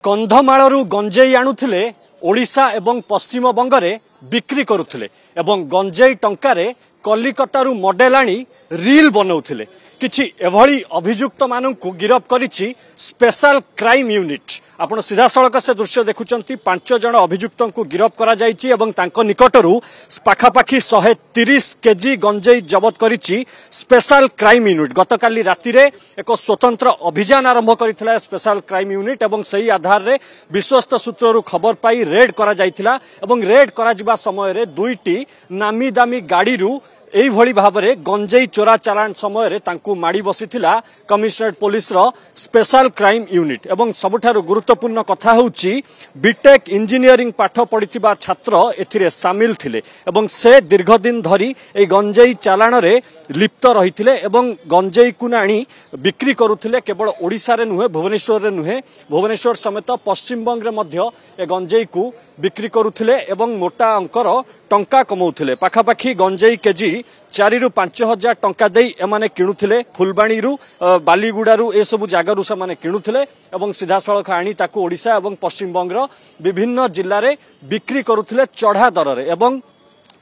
कंधमालू गंजेई आणुथिले ओडिशा एवं पश्चिम बंगरे बिक्री करुथिले एवं गंजेई टंकारे कलिकतारू मॉडल आनी रील बनाउथिले। किछि एभली अभियुक्त माननकु गिरफ करिछि स्पेशल क्राइम यूनिट। आपण सीधा सड़क से दृश्य देखुचंती 5 जण अभियुक्तंकु गिरफ करा जायछि एवं तांको निकटरू पाखापाखी 130 केजी गंजेई जबत करिछि स्पेशल क्राइम यूनिट। गतकाली रातिरे एक स्वतंत्र अभियान आरंभ करिथिला स्पेशल क्राइम यूनिट एवं सही आधार रे विश्वस्त सूत्ररू खबर पाई रेड करा जायथिला एवं रेड करा जिबा समय रे दुईटी नामी दामी गाड़ी रू एई भली भाबरे गंजेई चोरा चालान समय रे तांकु माड़ी बसिथिला कमिशनरेट पुलिस रो स्पेशल क्राइम यूनिट। एवं सबुठारु गुरुत्वपूर्ण कथा होउची बीटेक इंजीनियरिंग पाठ पढ़िथिबा छात्र एथिरे शामिल थिले एवं से दीर्घ दिन धरी ए गंजेई चालान रे लिप्त रहिथिले एवं गंजेई कु नाणी बिक्री करुथिले। केवल ओडिसा रे नुहे भुवनेश्वर रे नुहे भुवनेश्वर समेत पश्चिम बंग रे मध्य ए गंजेई कु बिक्री करुथिले एवं मोटा अंकर टंका कमाउथिले। पाखापाखी गंजेई केजी 4 ରୁ 5 हजार टंका देई एमाने किणुथिले। फुलबाणी रु बालीगुडारू ए सबु जागारू से माने किणुथिले एवं सीधा सड़क आनी ताकू ओडिशा एवं पश्चिम बंग विभिन्न जिल्ला रे बिक्री करुथिले चढ़ा दर रे। एवं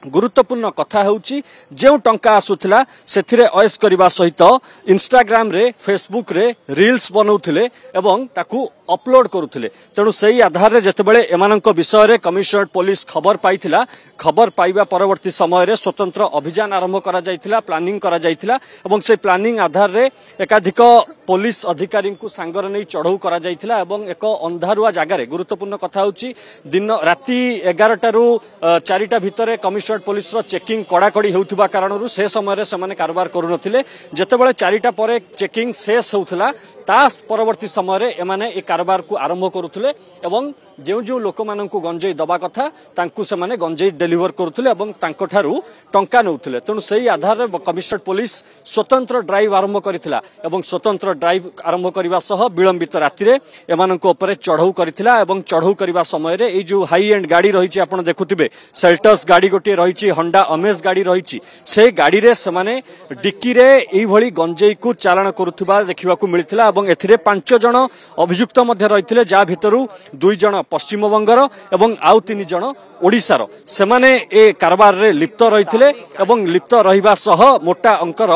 गुरुत्वपूर्ण कथा होउची जेउ टंका आसुथिला सेथिरे अयस करबा सहित इंस्टाग्राम रे फेसबुक रे रील्स बनाउथिले एवं ताकू अपलोड करुथिले। तेणु सही आधार रे जेतेबेले एमानंक विषय रे कमिशनरेट पुलिस खबर पाइथिला, खबर पाइबा परवर्ती समय रे स्वतंत्र अभियान आरंभ करा जायथिला, प्लानिंग करा जायथिला एवं से प्लानिंग आधार रे एकाधिक पुलिस अधिकारी को सांगर नै चढ़ऊ करा जायथिला एवं एक अंधारुआ जगह रे। गुरुत्वपूर्ण कथा होउची दिन राति 11 रू 4टा भितरे कमिशनरेट पुलिस रो चेकिंग कड़ाकड़ी होउथिबा कारणरू से समय रे समाने कारोबार करू नथिले। जेतेबेले 4टा परे चेकिंग शेष होउथिला ता परवर्ती समय रे एमाने ए कारोबार को आरंभ करुथिले एवं जो जो लोक माननकु गंजेई दबा कथा तांकु से माने गंजेई डेलीवर करुथिले एवं तांको ठारू टंका नउथिले। तेणु सही आधार रे कमिशनरेट पुलिस स्वतंत्र ड्राइव आरंभ करिथिला एवं स्वतंत्र ड्राइव आरंभ करबा सह विलंबित राति रे एमाननको ऊपर चढ़ऊ करिथिला एवं चढ़ऊ करबा समय रे ए जो हाई एंड गाड़ी रहिछि आपण देखुथिबे सेल्टस गाड़ी गोटे रहिछि, होंडा अमेज गाड़ी रहिछि, से गाड़ी रे समाने डिक्की रे एई भली गंजेई को चालान करुथिबा देखिबा को मिलिथिला एवं एथिरे 5 जण अभियुक्त मध्य रहिथिले जा भितरु 2 जण पश्चिम बंगर एवं आउ 3 जण ओडिसार। सेमाने ए कारबार रे लिप्त रहिथिले एवं लिप्त रहिबा सह मोटा अंकर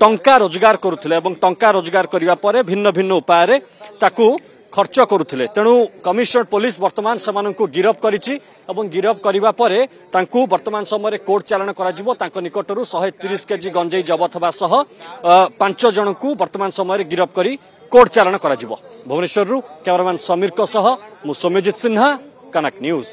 टंका रोजगार करुथिले एवं टंका रोजगार करिबा परे भिन्न भिन्न उपाय रे ताकू खर्च करुथिले। तेणु कमिशनरेट पुलिस वर्तमान समानंकु गिरफ करिछि एवं गिरफ करिबा परे तांकु वर्तमान समय रे कोर्ट चालान करा जिवो। तांको निकटरू 130 केजी गंजेई जबत होबा सह 5 जणकु वर्तमान समय रे गिरफ करी कोर्ट चालान करा जिवो। भुवनेश्वर रु कैमरामैन समीर को सह मु सौम्यजित सिन्हा, कनक न्यूज।